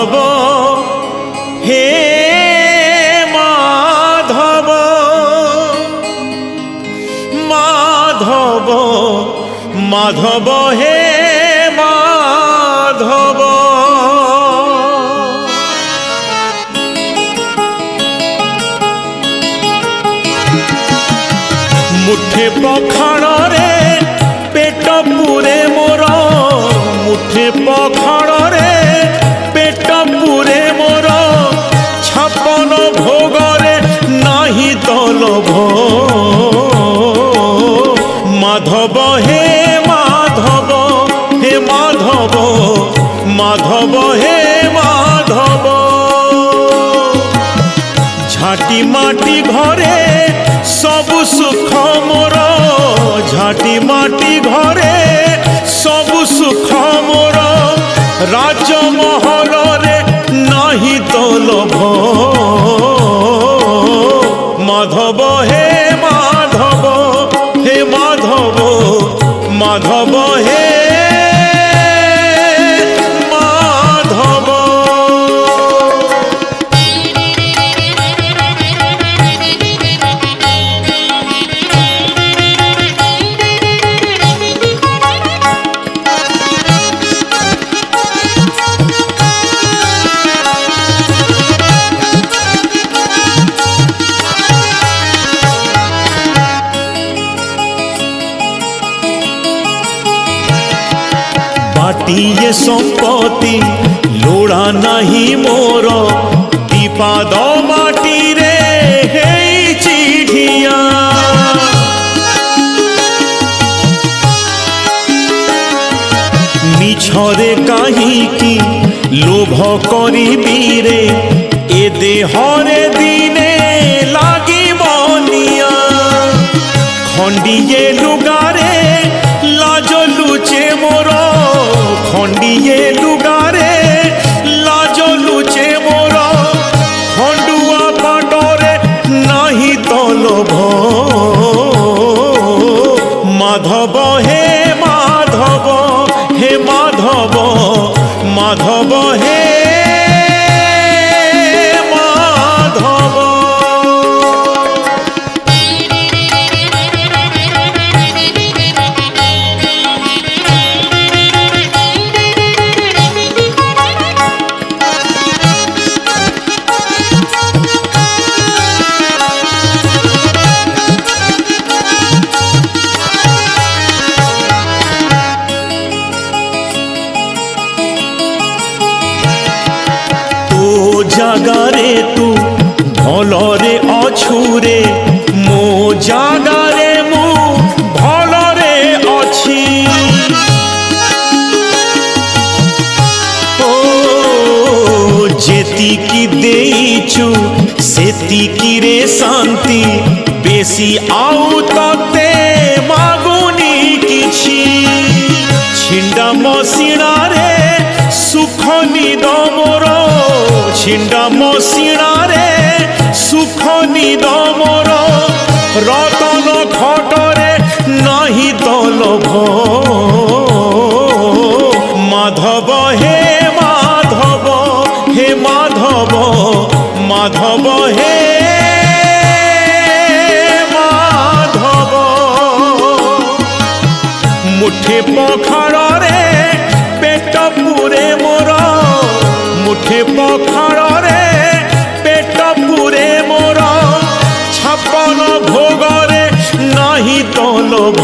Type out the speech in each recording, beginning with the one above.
মাধব হে মাধব মাধব মাধব হে মাধব। মুঠে পখাড়রে পেট পুরে মোর, মুঠে পখাড়রে পেট পুরে মোর, ছাপন ভোগরে নাহি তলভ। মাধব হে মাধব হে মাধব মাধব হে মাধব। ঝাঁটি মাটি ঘরে সবু সুখ মোর, ঝাঁটি মাটি ঘরে সবু সুখ মোর, রাজমহলরে নাহি তলভ। মাধব হে মাধব হে মাধব মাধব হে মাধব। बाटिए संपत्ति लोड़ा नहीं मोर, दीपाद माटी रे हेई चिढ़िया। मिछरे काहीकि लोभ करिबी रे, ए देहरे दिने लागिब निया। खंडिए लुगारे लाज लुचे मोर, खंडिए लुगारे लाज लुचे मोर, खंडुआ पाटरे नाही तलभ। माधव हे माधव हे माधव माधव हे माधव। জাগারে তু ভলরে অছুরে, মো জাগারে মু ভলরে অছি। ও যেতিকি দেইছু সেতিকি রে শান্তি, বেশি আউ ততে মাগুনি কিছু। ছিন্ডা মশিণারে সুখ নিদ মোর, ছিন্ডা মশিণারে সুখ নিদ মোর, রতন খটরে নাহি তলভ। মাধব হে মাধব হে মাধব মাধব হে মাধব। মুঠে পখাড়রে পেট পুরে মোর, মুঠে পখাড়রে পেট পুরে মোর, ছাপন ভোগরে নাহি তলভ।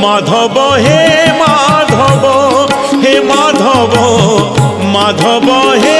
মাধব হে মাধব হে মাধব মাধব হে